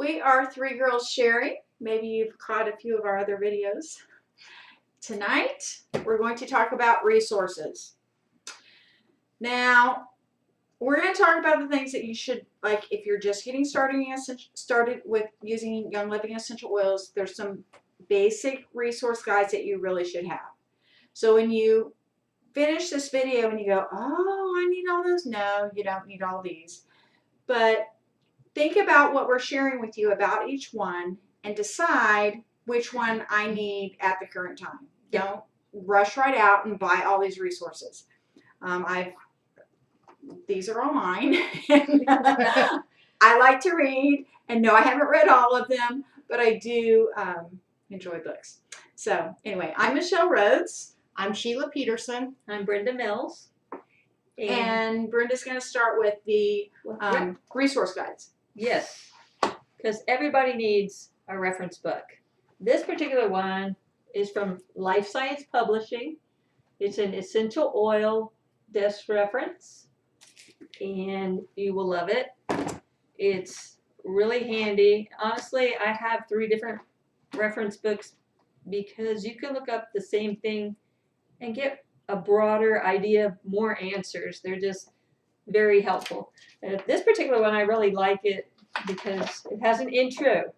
We are three girls sharing. Maybe you've caught a few of our other videos. Tonight, we're going to talk about resources. Now, we're going to talk about the things that you should, like if you're just getting started with using Young Living essential oils, there's some basic resource guides that you really should have. So when you finish this video and you go, oh, I need all those. No, you don't need all these. But think about what we're sharing with you about each one and decide which one I need at the current time. Don't rush right out and buy all these resources. These are all mine. I like to read, and no, I haven't read all of them, but I do enjoy books. So anyway, I'm Michelle Rhodes. I'm Sheila Peterson. I'm Brenda Mills. And Brenda's going to start with the resource guides. Yes, because everybody needs a reference book. This particular one is from Life Science Publishing. It's an essential oil desk reference, and you will love it. It's really handy. Honestly, I have 3 different reference books because you can look up the same thing and get a broader idea, more answers. They're just very helpful. This particular one, I really like it because it has an intro.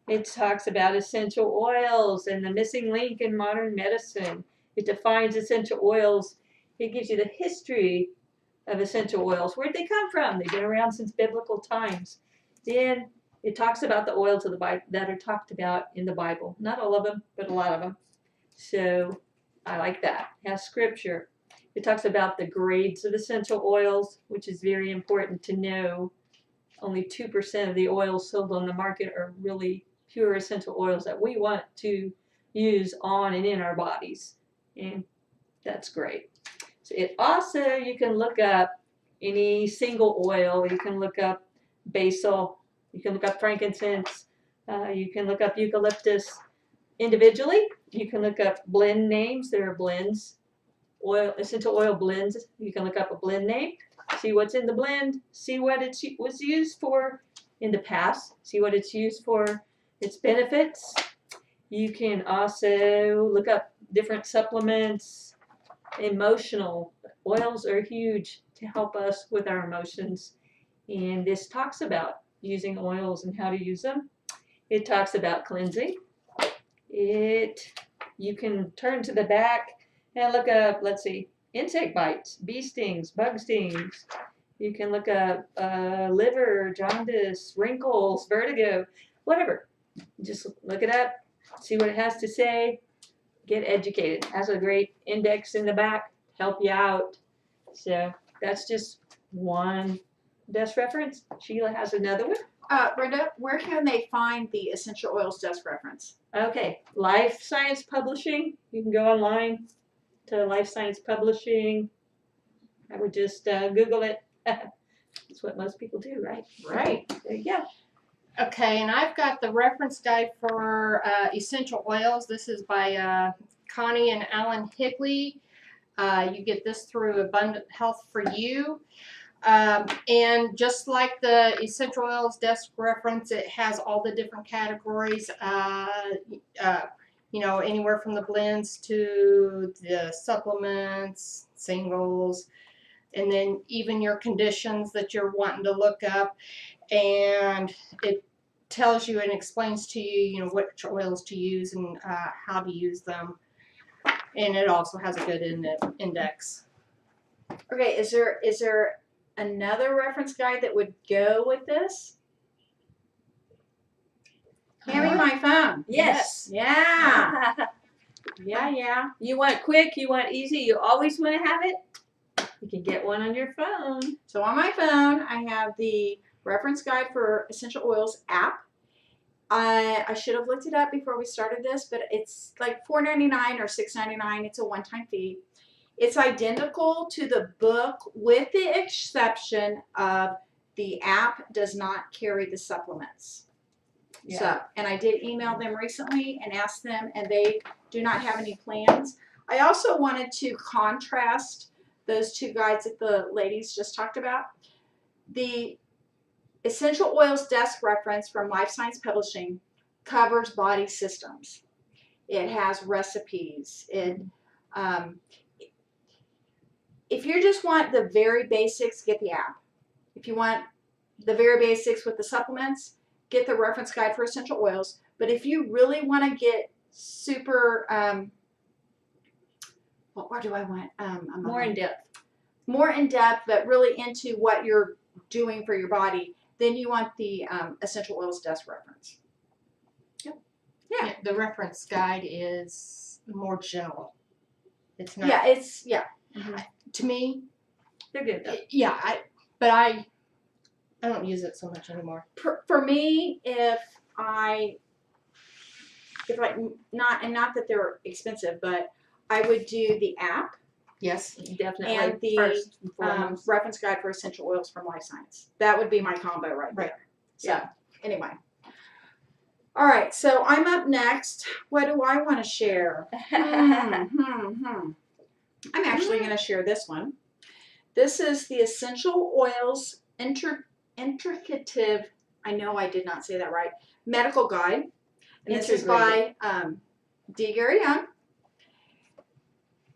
It talks about essential oils and the missing link in modern medicine. It defines essential oils. It gives you the history of essential oils. Where'd they come from? They've been around since biblical times. Then it talks about the oils of the Bible that are talked about in the Bible. Not all of them, but a lot of them. So I like that. It has scripture. It talks about the grades of essential oils, which is very important to know. Only 2% of the oils sold on the market are really pure essential oils that we want to use on and in our bodies. And that's great. So it also, you can look up any single oil. You can look up basil. You can look up frankincense. You can look up eucalyptus individually. You can look up blend names. There are blends, essential oil blends. You can look up a blend name, see what's in the blend, see what it was used for in the past, see what it's used for, its benefits. You can also look up different supplements. Emotional oils are huge to help us with our emotions. And this talks about using oils and how to use them. It talks about cleansing. You can turn to the back and look up, let's see, insect bites, bee stings, bug stings. You can look up liver, jaundice, wrinkles, vertigo, whatever. Just look it up, see what it has to say, get educated. It has a great index in the back to help you out. So that's just one desk reference. Sheila has another one. Brenda, where can they find the essential oils desk reference? Okay, Life Science Publishing. You can go online to Life Science Publishing. I would just Google it. That's what most people do, right? Right. There you go. Okay, and I've got the reference guide for essential oils. This is by Connie and Alan Higley. You get this through Abundant Health for You. And just like the essential oils desk reference, it has all the different categories, you know, anywhere from the blends to the supplements, singles, and then even your conditions that you're wanting to look up. And it tells you and explains to you, you know, which oils to use and how to use them. And it also has a good index. Okay, is there another reference guide that would go with this? Hand me my phone. Yes. Yeah. Yeah. You want quick, you want easy, you always want to have it. You can get one on your phone. So on my phone, I have the reference guide for essential oils app. I should have looked it up before we started this, but it's like $4.99 or $6.99. It's a one-time fee. It's identical to the book with the exception of the app does not carry the supplements. Yeah. So, and I did email them recently and asked them, and they do not have any plans. I also wanted to contrast those 2 guides that the ladies just talked about. The Essential Oils Desk Reference from Life Science Publishing covers body systems. It has recipes. If you just want the very basics, get the app. If you want the very basics with the supplements, get the reference guide for essential oils. But if you really want to get super, what do I want? More in depth. More in depth, but really into what you're doing for your body, then you want the essential oils desk reference. Yeah. The reference guide is more general. It's not. Yeah. To me, They're good though. but I don't use it so much anymore. For me, if not that they're expensive, but I would do the app Yes. Definitely. and the first and foremost. reference guide for essential oils from Life Science. That would be my combo right Right. there. So anyway. All right, so I'm up next. What do I want to share? I'm actually going to share this one. This is the Essential Oils Intricative, I know I did not say that right, Medical Guide. And this is by D. Gary Young.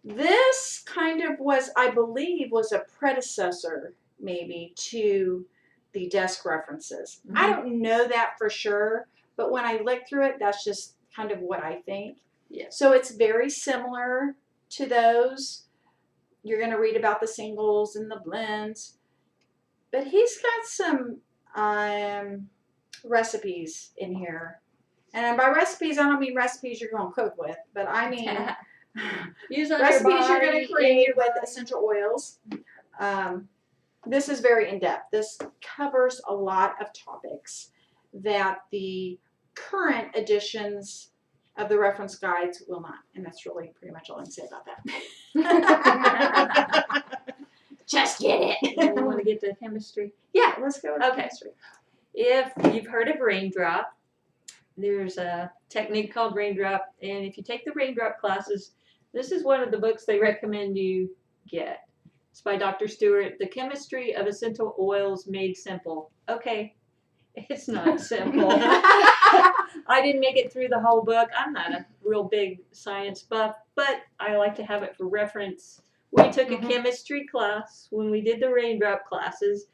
This kind of was, I believe, was a predecessor maybe to the desk references. I don't know that for sure, but when I look through it, that's just kind of what I think. Yeah. So it's very similar to those. You're going to read about the singles and the blends, but he's got some recipes in here. And by recipes, I don't mean recipes you're going to cook with, but I mean Use on recipes your body, you're going to create with essential oils. This is very in-depth. This covers a lot of topics that the current editions of the reference guides will not. And that's really pretty much all I can say about that. Just get it. You want to get to chemistry? Yeah, let's go with Okay. chemistry. If you've heard of Raindrop, there's a technique called Raindrop, and if you take the Raindrop classes, this is one of the books they recommend you get. It's by Dr. Stewart, The Chemistry of Essential Oils Made Simple. Okay, it's not simple. I didn't make it through the whole book. I'm not a real big science buff, but I like to have it for reference. We took a chemistry class when we did the Raindrop classes,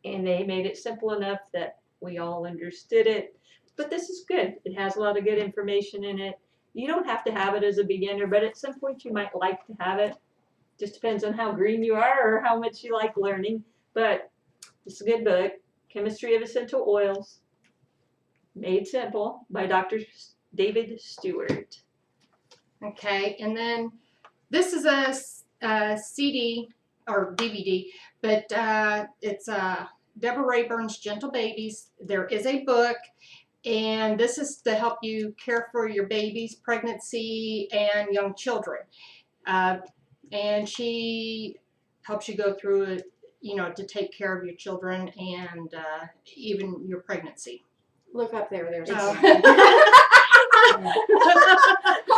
and they made it simple enough that we all understood it. But this is good. It has a lot of good information in it. You don't have to have it as a beginner, but at some point you might like to have it. Just depends on how green you are or how much you like learning. But it's a good book, Chemistry of Essential Oils, Made Simple by Dr. David Stewart. Okay, and then this is a CD or DVD, but it's Deborah Rayburn's Gentle Babies. There is a book, and this is to help you care for your babies, pregnancy, and young children. And she helps you go through it, to take care of your children and even your pregnancy. Look up there. There's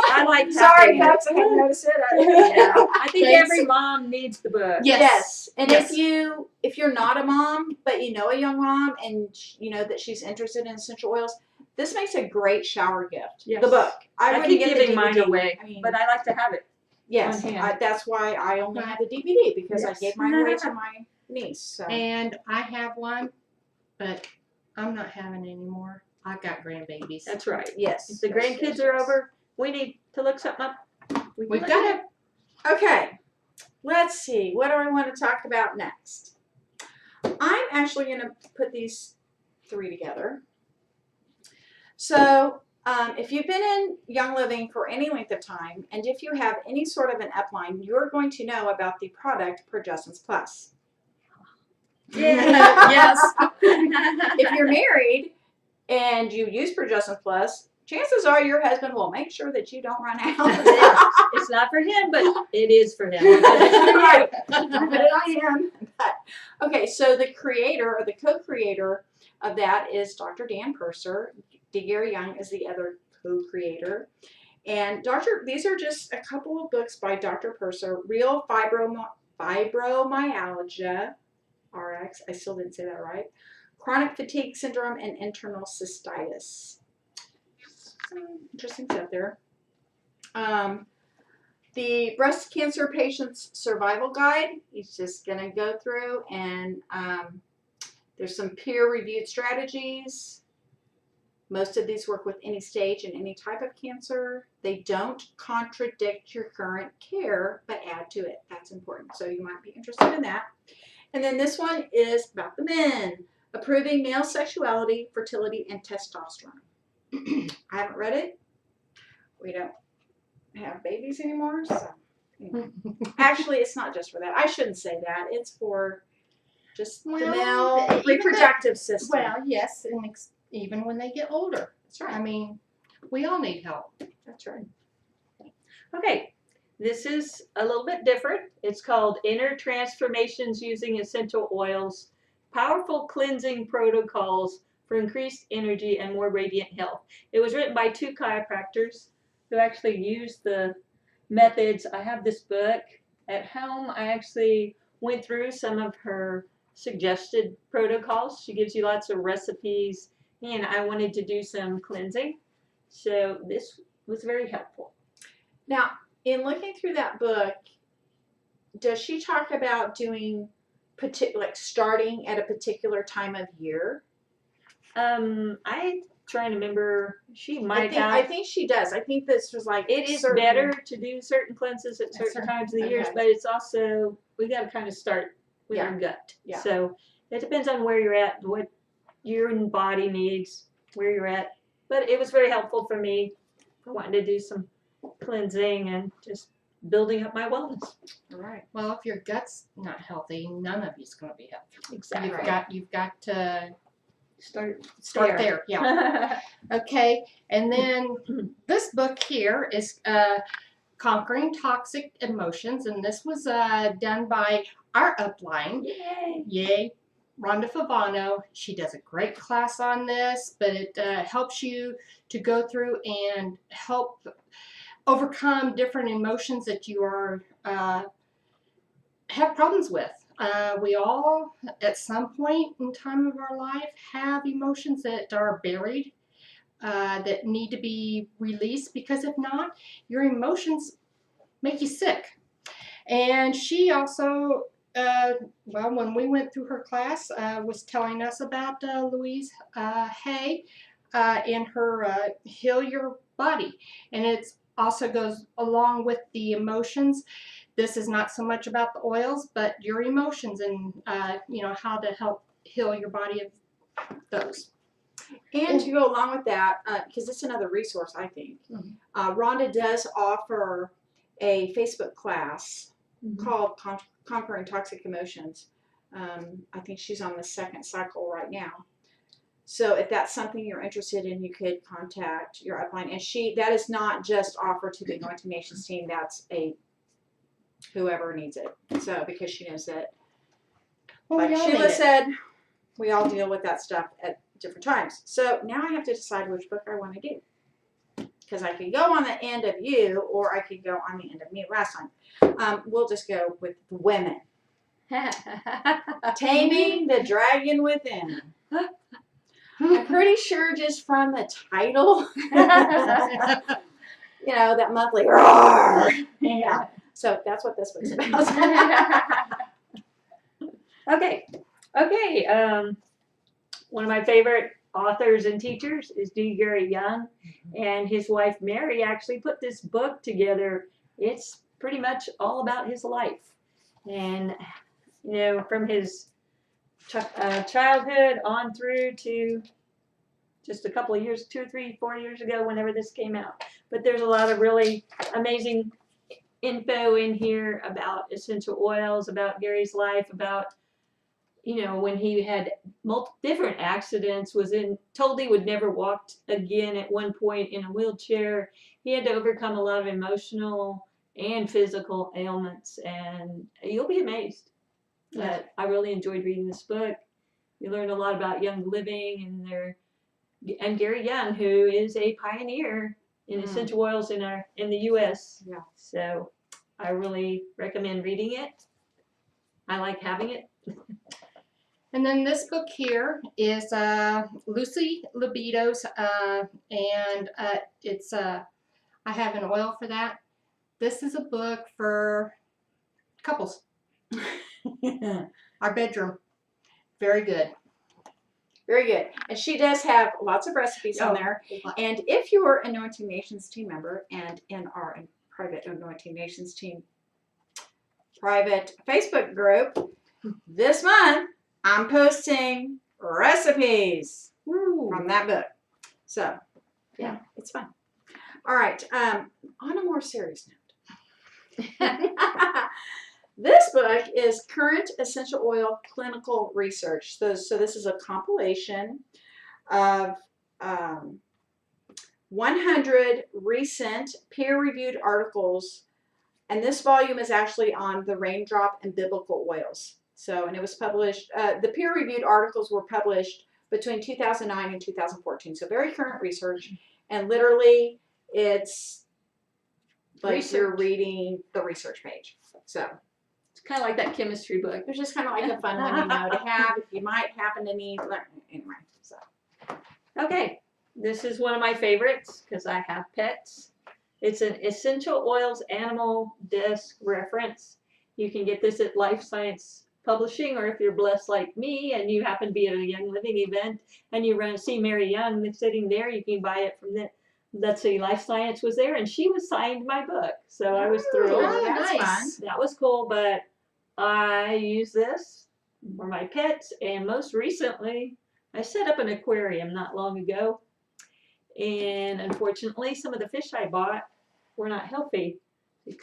I like Sorry, that. folks, I didn't notice it. I think Thanks. every mom needs the book. Yes. And Yes. if you're not a mom, but you know a young mom and you know that she's interested in essential oils, this makes a great shower gift. Yes. The book. I wouldn't keep get the giving mine DVD. away, I mean, but I like to have it. yes, on hand. that's why I only have the DVD because Yes. I gave mine away to my niece. So. And I have one, but I'm not having any more. I got grandbabies. That's right. Yes. If the yes, grandkids yes, are yes. over, we need to look something up. We can We've look got it it. Okay, let's see. What do I want to talk about next? I'm actually going to put these three together. So, if you've been in Young Living for any length of time, and if you have any sort of an upline, you're going to know about the product Progessence Plus. Yes. If you're married and you use Progessence Plus, chances are your husband will make sure that you don't run out. It's not for him, but it is for him. Right. But I am. But, okay, so the creator or the co-creator of that is Dr. Dan Purser. D. Gary Young is the other co-creator. And these are just a couple of books by Dr. Purser. Real Fibromyalgia, RX, I still didn't say that right. chronic fatigue syndrome, and internal cystitis. Some interesting stuff there. The breast cancer patient's survival guide. He's just going to go through and there's some peer-reviewed strategies. Most of these work with any stage and any type of cancer. They don't contradict your current care, but add to it. That's important. So you might be interested in that. And then this one is about the men. Approving male sexuality, fertility, and testosterone. I haven't read it. We don't have babies anymore, so anyway. Actually, it's not just for that. I shouldn't say that. It's for just the male even reproductive system. Well, yes, and even when they get older. That's right. I mean, we all need help. That's right. Okay, this is a little bit different. It's called Inner Transformations Using Essential Oils, Powerful Cleansing Protocols for Increased Energy and More Radiant Health. It was written by 2 chiropractors who actually used the methods. I have this book at home. I actually went through some of her suggested protocols. She gives you lots of recipes, and I wanted to do some cleansing. So this was very helpful. Now, in looking through that book, does she talk about doing like starting at a particular time of year? I trying to remember. She might have. I think she does. I think this was like It is certain- better to do certain cleanses at certain times of the years, okay. but it's also we got to kind of start with Yeah. our gut. Yeah. So it depends on where you're at, what your body needs, where you're at. But it was very helpful for me for wanting to do some cleansing and just building up my wellness. All right. Well, if your gut's not healthy, none of you's going to be healthy. Exactly. You've got to Start there. Yeah. Okay. And then this book here is Conquering Toxic Emotions, and this was done by our upline. Yay. Yay. Rhonda Favano. She does a great class on this, but it helps you to go through and help overcome different emotions that you are have problems with. We all, at some point in time of our life, have emotions that are buried, that need to be released, because if not, your emotions make you sick. And she also, well, when we went through her class, was telling us about Louise Hay in her Heal Your Body. And it also goes along with the emotions. This is not so much about the oils, but your emotions and, how to help heal your body of those. And to go along with that, because it's another resource, I think, Rhonda does offer a Facebook class called Conquering Toxic Emotions. I think she's on the 2nd cycle right now. So if that's something you're interested in, you could contact your upline. And that is not just offered to the Anointing Nations team. That's whoever needs it. So because she knows that, like Sheila said, we all deal with that stuff at different times. So now I have to decide which book I want to do. Because I could go on the end of you, or I could go on the end of me last time. We'll just go with the women. Taming the Dragon Within. I'm pretty sure just from the title, that monthly roar. Yeah. So that's what this book's about. Okay. One of my favorite authors and teachers is D. Gary Young, and his wife Mary actually put this book together. It's pretty much all about his life, and from his childhood on through to just a couple of years, 2, 3, 4 years ago, whenever this came out. But there's a lot of really amazing info in here about essential oils, about Gary's life, about when he had multiple different accidents, was told he would never walk again at one point in a wheelchair. He had to overcome a lot of emotional and physical ailments, and you'll be amazed. But I really enjoyed reading this book. You learn a lot about Young Living and Gary Young, who is a pioneer in essential oils in the U.S. Yeah. So I really recommend reading it. I like having it. And then this book here is Lucy Libido's, and it's I have an oil for that. This is a book for couples. Our bedroom. Very good. Very good. And she does have lots of recipes on Oh. there. And if you are an Anointing Nations team member and in our private Anointing Nations team private Facebook group, this month I'm posting recipes from that book. So, yeah, it's fun. All right. On a more serious note, this book is Current Essential Oil Clinical Research. So this is a compilation of 100 recent peer-reviewed articles, and this volume is actually on the raindrop and biblical oils. So, and it was published, the peer-reviewed articles were published between 2009 and 2014. So very current research, and literally it's like you're reading the research page. So It's kind of like that chemistry book. it's just kind of like a fun one, you know, to have if you might happen to need, anyway, so. Okay, this is one of my favorites because I have pets. It's an essential oils animal disc reference. You can get this at Life Science Publishing, or if you're blessed like me and you happen to be at a Young Living event and you run see Mary Young sitting there, you can buy it from the. Let's see, Life Science was there, and she was signed my book, so I was thrilled. Oh, that's nice. fun. That was cool, but I use this for my pets, and most recently, I set up an aquarium not long ago, and unfortunately, some of the fish I bought were not healthy.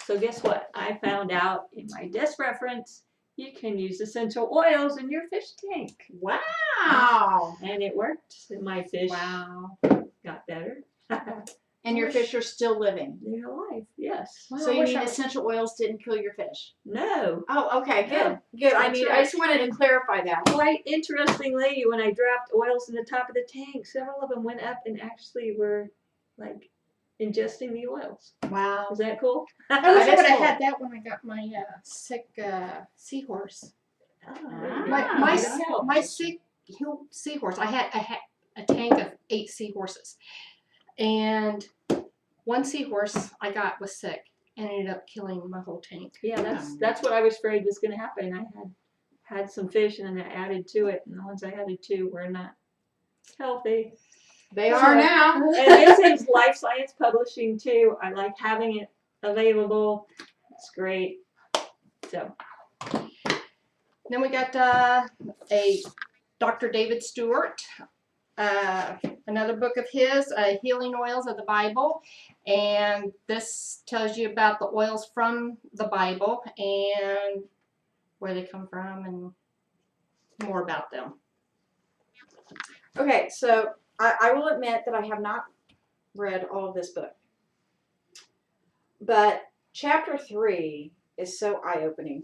So guess what? I found out in my desk reference, you can use essential oils in your fish tank, Wow. and it worked. And my fish Wow. got better. And your fish are still living. They're alive, yes. Well, So I you wish mean I- essential oils didn't kill your fish? No. Oh, okay, good. Yeah, Good. I that's mean, I right. just wanted to clarify that. Quite interestingly, when I dropped oils in the top of the tank, several of them went up and actually were like ingesting the oils. Wow. Is that cool? I wish I That's would have cool. had that when I got my sick seahorse. Oh, My sick seahorse. I had a tank of 8 seahorses, and one seahorse I got was sick and ended up killing my whole tank. Yeah, that's what I was afraid was going to happen. I had some fish and then I added to it, and the ones I added to were not healthy. They are now. And this is Life Science Publishing too. I like having it available. It's great. So Then we got a Dr. David Stewart, another book of his, Healing Oils of the Bible. And this tells you about the oils from the Bible and where they come from and more about them. Okay, so I will admit that I have not read all of this book. But chapter 3 is so eye-opening.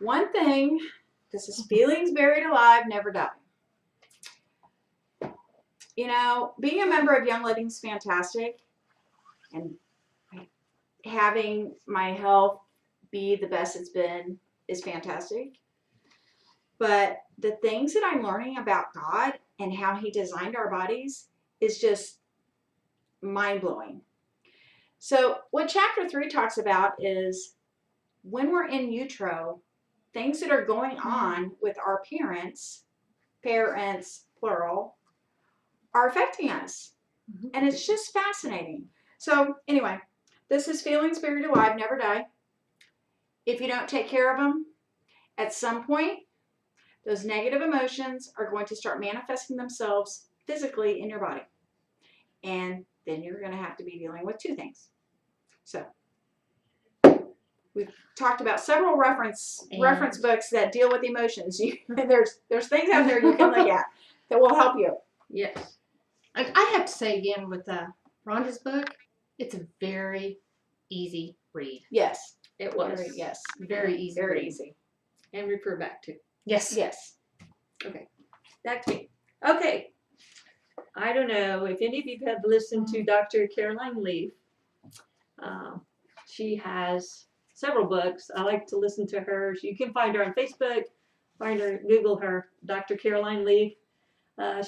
One thing, this is feelings buried alive, never die. You know, being a member of Young Living is fantastic, and having my health be the best it's been is fantastic. But the things that I'm learning about God and how He designed our bodies is just mind-blowing. So what chapter 3 talks about is when we're in utero, things that are going on with our parents plural, are affecting us. And it's just fascinating. So anyway, this is feelings buried alive, never die. If you don't take care of them, at some point, those negative emotions are going to start manifesting themselves physically in your body. And then you're going to have to be dealing with 2 things. So we've talked about several reference books that deal with emotions. There's things out there you can look at that will help you. yes. And I have to say again with Rhonda's book, it's a very easy read. Yes. It was. Yes. Very easy. Very read. easy. And refer back to. Yes. Yes. Back to me. Okay. I don't know if any of you have listened to Dr. Caroline Leaf. She has several books. I like to listen to her. You can find her on Facebook, find her, Google her, Dr. Caroline Leaf.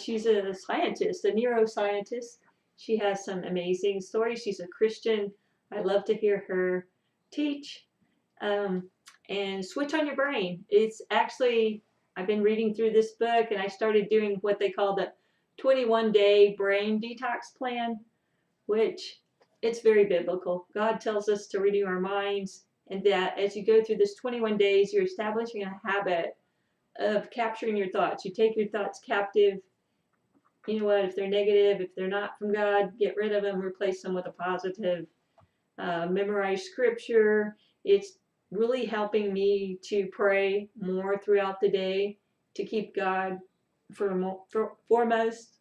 She's a scientist, a neuroscientist. She has some amazing stories. She's a Christian. I love to hear her teach. And Switch on Your Brain. It's actually, I've been reading through this book and I started doing what they call the 21-day brain detox plan, which it's very biblical. God tells us to renew our minds, and that as you go through this 21 days, you're establishing a habit of capturing your thoughts. You take your thoughts captive. You know what? If they're negative, if they're not from God, get rid of them, replace them with a positive. Memorize scripture. It's really helping me to pray more throughout the day, to keep God foremost.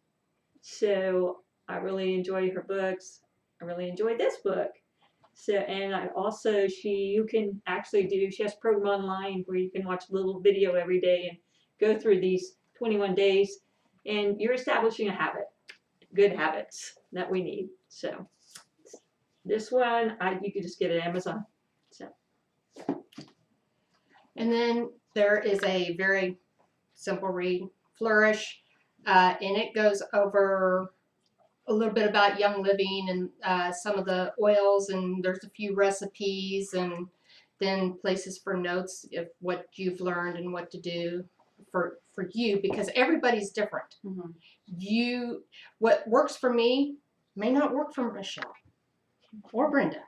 So I really enjoy her books. I really enjoy this book. So, and I also, you can actually she has a program online where you can watch a little video every day and go through these 21 days, and you're establishing a habit, good habits that we need. So this one, you could just get it at Amazon. So. And then there is a very simple read, Flourish, and it goes over a little bit about Young Living and some of the oils, and there's a few recipes, and then places for notes of what you've learned and what to do for you, because everybody's different. Mm-hmm. What works for me may not work for Michelle or Brenda.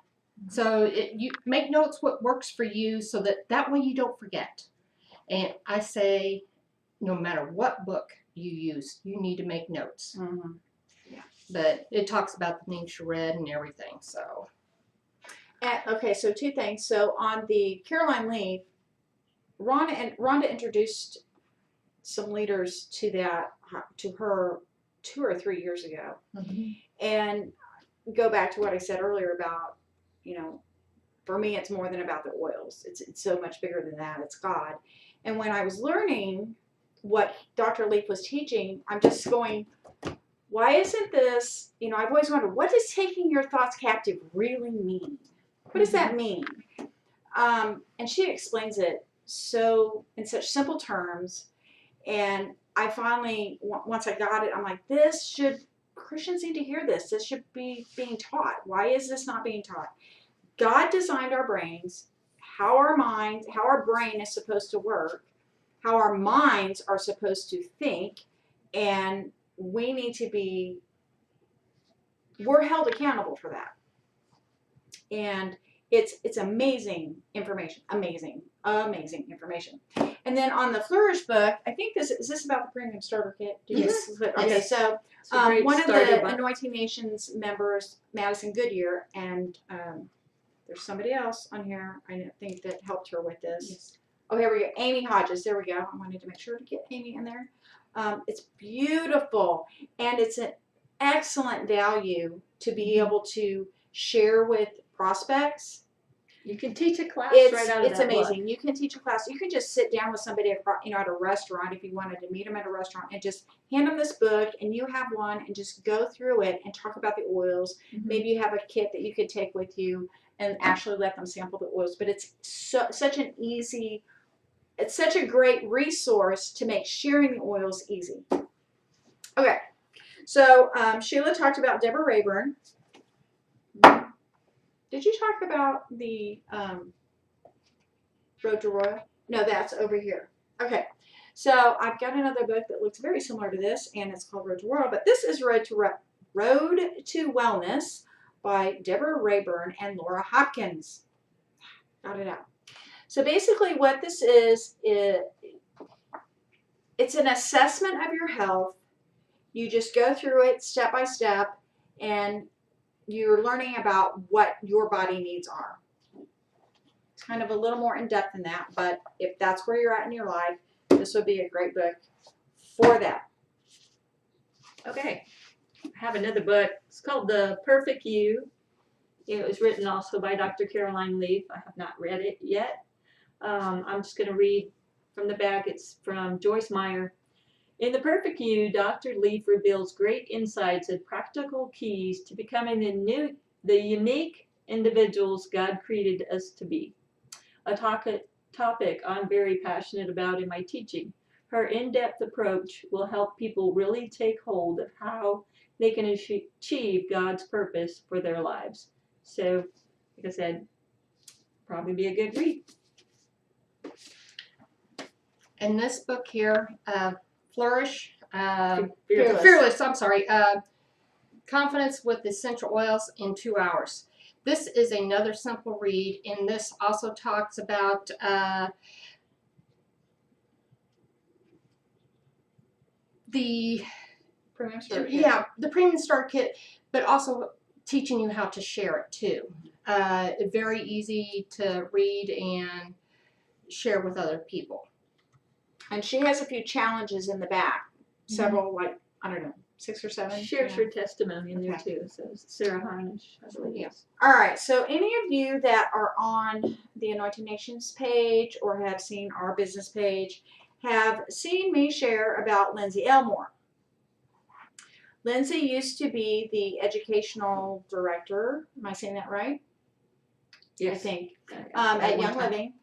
So you make notes what works for you, so that way you don't forget. And I say, no matter what book you use, you need to make notes. Mm-hmm. But it talks about the things you read and everything. So. Okay, so two things. So on the Caroline Leaf, Rhonda introduced some leaders to her 2 or 3 years ago. Mm-hmm. And go back to what I said earlier about, for me, it's more than about the oils. It's so much bigger than that. It's God. And when I was learning what Dr. Leaf was teaching, I'm just going, why isn't this, I've always wondered, what does taking your thoughts captive really mean? What does that mean? And she explains it in such simple terms. And I finally, once I got it, I'm like, Christians need to hear this. This should be being taught. Why is this not being taught? God designed our brains, how our brain is supposed to work, how our minds are supposed to think, and we need to we're held accountable for that. And it's amazing information, amazing information. And then on the Flourish book, I think is this about the premium starter kit? Yes. Okay, Yes. so one of the Anointing Nations members, Madison Goodyear, and there's somebody else on here I think that helped her with this. Yes. Oh, here we go. Amy Hodges. There we go. I wanted to make sure to get Amy in there. It's beautiful, and it's an excellent value to be able to share with prospects. You can teach a class right out of It's that amazing. book. You can teach a class. You can just sit down with somebody at a restaurant if you wanted to meet them at a restaurant and just hand them this book, and you have one, and just go through it and talk about the oils. Mm-hmm. Maybe you have a kit that you could take with you and actually let them sample the oils. But it's such a great resource to make sharing the oils easy. Okay, so Sheila talked about Deborah Rayburn. Did you talk about the Road to Royal? No, that's over here. Okay, so I've got another book that looks very similar to this, and it's called Road to Royal, but this is Road to Wellness by Deborah Rayburn and Laura Hopkins. Got it out. So basically what this is it's an assessment of your health. You just go through it step by step, and you're learning about what your body needs are. It's kind of a little more in depth than that, but if that's where you're at in your life, this would be a great book for that. Okay, I have another book. It's called The Perfect You. It was written also by Dr. Caroline Leaf. I have not read it yet. I'm just going to read from the back. It's from Joyce Meyer. In The Perfect You, Dr. Leaf reveals great insights and practical keys to becoming the unique individuals God created us to be. A topic I'm very passionate about in my teaching. Her in-depth approach will help people really take hold of how they can achieve God's purpose for their lives. So, like I said, probably be a good read. And this book here, Flourish, Fearless. Fearless, I'm sorry, Confidence with Essential Oils in 2 Hours. This is another simple read, and this also talks about the Premium Starter Kit. yeah, the Premium Starter Kit, but also teaching you how to share it too. Very easy to read and share with other people. And she has a few challenges in the back. Several, like, I don't know, 6 or 7. Shares Yeah. her testimony in there too. So Sarah Harnish, I believe. Yeah. Yes. All right, so any of you that are on the Anointed Nations page or have seen our business page have seen me share about Lindsay Elmore. Lindsay used to be the educational director. Am I saying that right? Yes. I think. At At one Young time. Living.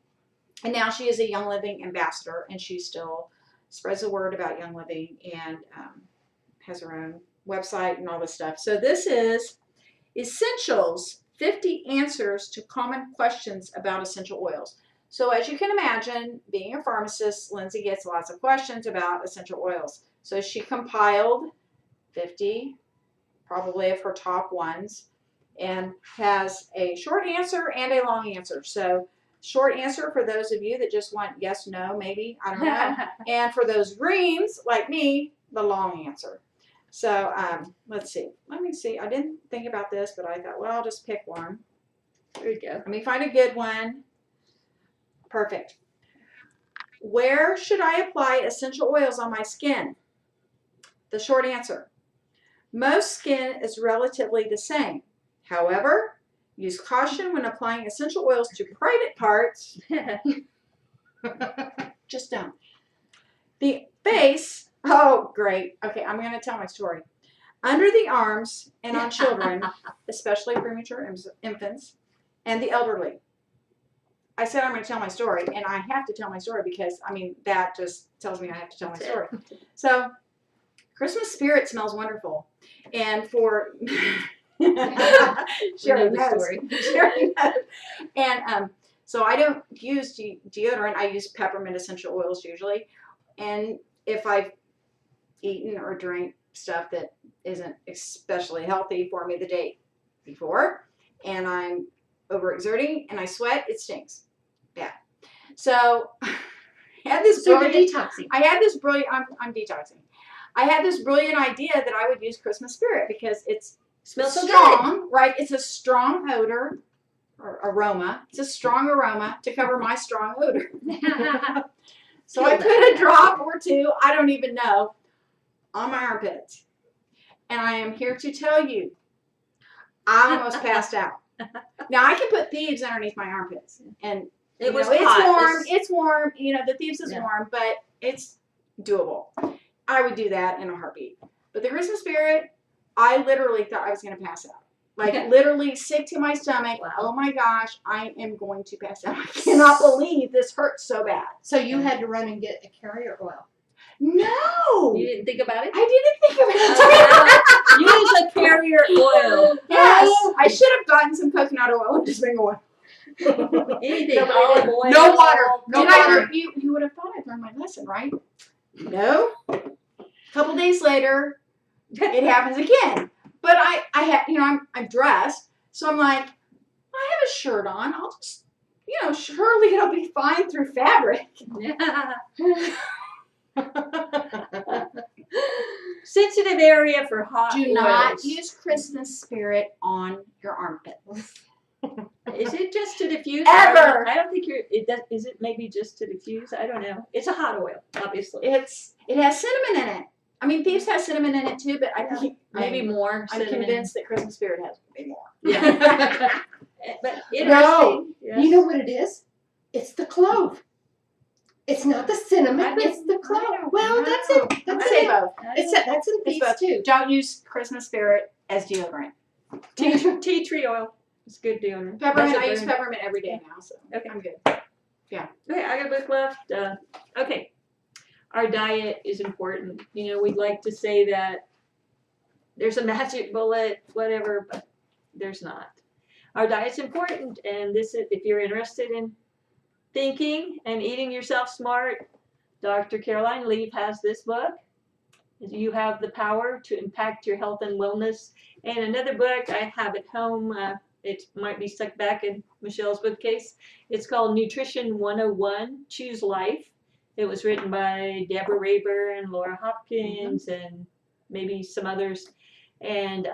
And now she is a Young Living ambassador, and she still spreads the word about Young Living and has her own website and all this stuff. So this is Essentials, 50 Answers to Common Questions About Essential Oils. So as you can imagine, being a pharmacist, Lindsay gets lots of questions about essential oils. So she compiled 50, probably of her top ones, and has a short answer and a long answer. So short answer for those of you that just want yes, no, maybe, I don't know. And for those greens, like me, the long answer. So let's see. Let me see. I didn't think about this, but I thought, well, I'll just pick one. There you go. Let me find a good one. Perfect. Where should I apply essential oils on my skin? The short answer. Most skin is relatively the same. However, use caution when applying essential oils to private parts. Just don't. The face, oh great. Okay, I'm going to tell my story. Under the arms and on children, especially premature infants, and the elderly. I said I'm going to tell my story, and I have to tell my story because, I mean, that just tells me I have to tell my story. So, Christmas spirit smells wonderful. And for... We know the story. She already knows. And so I don't use deodorant. I use peppermint essential oils usually. And if I've eaten or drank stuff that isn't especially healthy for me the day before, and I'm overexerting and I sweat, it stinks. Yeah. So I had this So you're brilliant. detoxing. I had this brilliant. I'm detoxing. I had this brilliant idea that I would use Christmas Spirit because it's Smells so strong, right? It's a strong odor or aroma. It's a strong aroma to cover my strong odor. So I put a drop or two, I don't even know, on my armpits. And I am here to tell you, I almost passed out. Now I can put thieves underneath my armpits, and It was it's hot. warm. It's warm. You know, the thieves is Yeah. warm, but it's doable. I would do that in a heartbeat. But the Christmas Spirit, I literally thought I was going to pass out. Like literally sick to my stomach. Wow. Oh my gosh, I am going to pass out. I cannot believe this hurts so bad. So you had to run and get a carrier oil. No, You didn't think about it? I didn't think about it. Use a carrier oil. Yes, I should have gotten some coconut oil and just been going. Anything. No, Olive oil. No water. No Did I water. learn, you would have thought I'd learned my lesson, right? No. A couple days later, it happens again. But I have, you know, I'm dressed, so I'm like, I have a shirt on. I'll just, you know, surely it'll be fine through fabric. Yeah. Sensitive area for hot Do not oils. use Christmas Spirit on your armpits. Is it just to diffuse? Ever. I don't think you're. Is it maybe just to diffuse? I don't know. It's a hot oil, obviously. It has cinnamon in it. I mean, thieves has cinnamon in it too, but I think Maybe more. I'm cinnamon. convinced that Christmas Spirit has way more. Yeah. But interesting. No. Yes. You know what it is? It's the clove. It's not the cinnamon. I don't- It's the I clove. don't Well, know. that's it. I'm That's gonna say it. both. That's in It's these both. too. Don't use Christmas Spirit as deodorant. tea tree oil. It's good deodorant. Peppermint. Doesn't I use burn. peppermint every day now, so Okay. I'm good. Okay, I got a book left. Okay, our diet is important. You know, we'd like to say that there's a magic bullet, whatever, but there's not. Our diet's important, and this is if you're interested in thinking and eating yourself smart. Dr. Caroline Leaf has this book. You have the power to impact your health and wellness. And another book I have at home. It might be stuck back in Michelle's bookcase. It's called Nutrition 101, Choose Life. It was written by Deborah Rayburn, Laura Hopkins, and maybe some others. And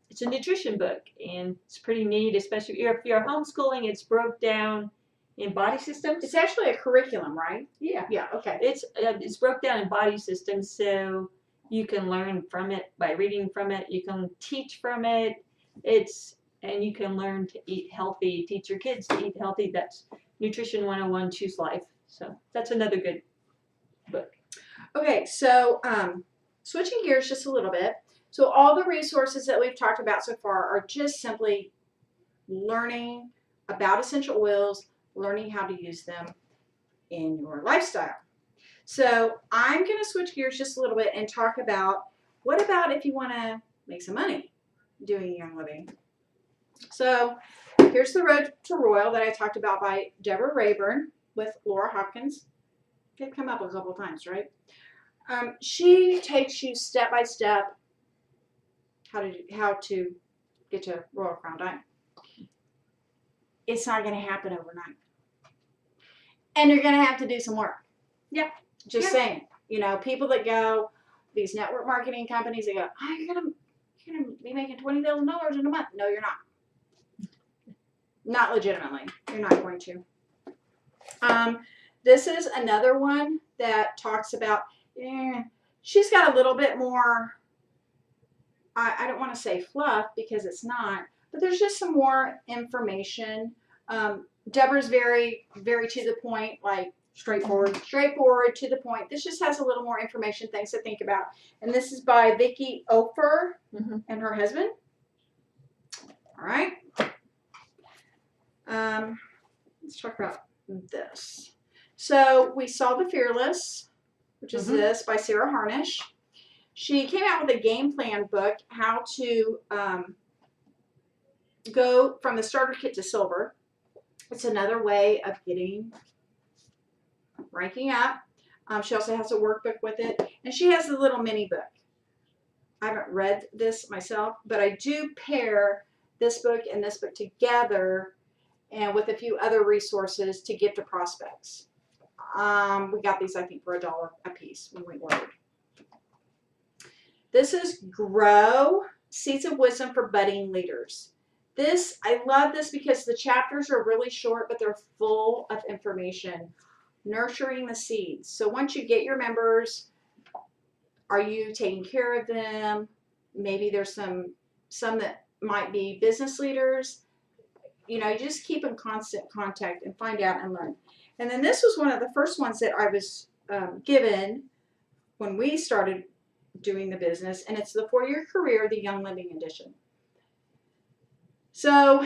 it's a nutrition book, and it's pretty neat, especially if you're homeschooling. It's broke down in body systems. It's actually a curriculum, right? Yeah. Yeah. Okay. It's broke down in body systems, so you can learn from it by reading from it. You can teach from it. And you can learn to eat healthy, teach your kids to eat healthy. That's Nutrition 101, Choose Life. So that's another good book. Okay. So switching gears just a little bit. So all the resources that we've talked about so far are just simply learning about essential oils, learning how to use them in your lifestyle. So I'm going to switch gears just a little bit and talk about what about if you want to make some money doing Young Living. So here's the Road to Royal that I talked about by Deborah Rayburn with Laura Hopkins. They've come up a couple times, right? She takes you step by step how to get to Royal Crown Diamond. It's not going to happen overnight. And you're going to have to do some work. Yeah. Just saying. You know, people that go, these network marketing companies, they go, oh, you're gonna be making $20,000 in a month. No, you're not. Not legitimately. You're not going to. This is another one that talks about, she's got a little bit more, I don't want to say fluff because it's not, but there's just some more information. Deborah's very, very to the point, like straightforward to the point. This just has a little more information, things to think about. And this is by Vicki Ofer and her husband. All right. Let's talk about this. So we saw The Fearless, which is this by Sarah Harnish. She came out with a game plan book, how to go from the starter kit to silver. It's another way of ranking up. She also has a workbook with it, and she has a little mini book. I haven't read this myself, but I do pair this book and this book together, and with a few other resources to give to prospects. We got these, I think, for $1 a piece when we ordered. This is Grow, Seeds of Wisdom for Budding Leaders. This, I love this because the chapters are really short, but they're full of information. Nurturing the seeds. So once you get your members, are you taking care of them? Maybe there's some that might be business leaders. You know, you just keep in constant contact and find out and learn. And then this was one of the first ones that I was given when we started doing the business, and it's the 4-Year Career, the Young Living Edition. So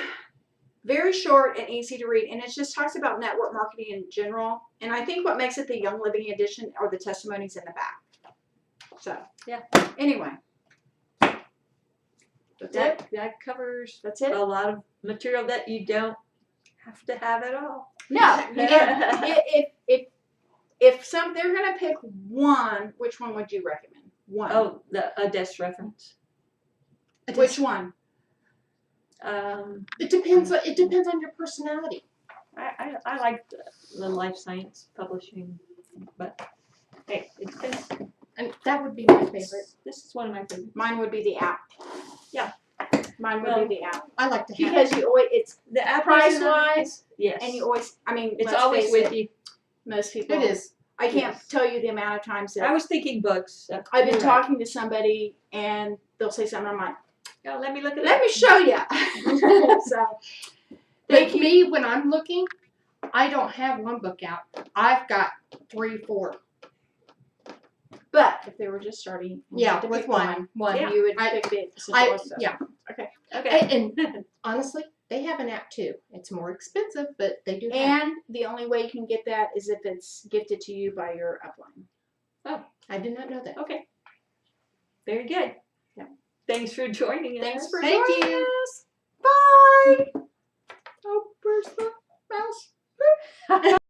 very short and easy to read, and it just talks about network marketing in general. And I think what makes it the Young Living Edition are the testimonies in the back. So yeah. Anyway, That covers that's it. a lot of material that you don't have to have at all. No, if they're gonna pick one, which one would you recommend? One. Oh, a desk reference. Which one? It depends on your personality. I like the life science publishing, but hey, it depends. And that would be my favorite. This is one of my favorites. Mine would be the app. Yeah. Mine would be the app. I like to have Because you always, it's The app price wise, yes, and you always, I mean, it's let's always face with it, you. most people. It is. I can't Yes. tell you the amount of times I that was thinking books. I've been You're right. talking to somebody and they'll say something, I'm like, Oh, let me look at let me show you. So, thank Like you. me, when I'm looking, I don't have one book out. I've got 3, 4. But if they were just starting, you had to with pick one. Yeah. you would I- pick the essential oil stuff. Yeah. Okay. And honestly, They have an app too. It's more expensive, but they do have. And the only way you can get that is if it's gifted to you by your upline. I did not know that. Okay. Very good. Yeah. Thanks for joining us. Thanks for Thank joining you. us. Bye. Oh, where's the mouse?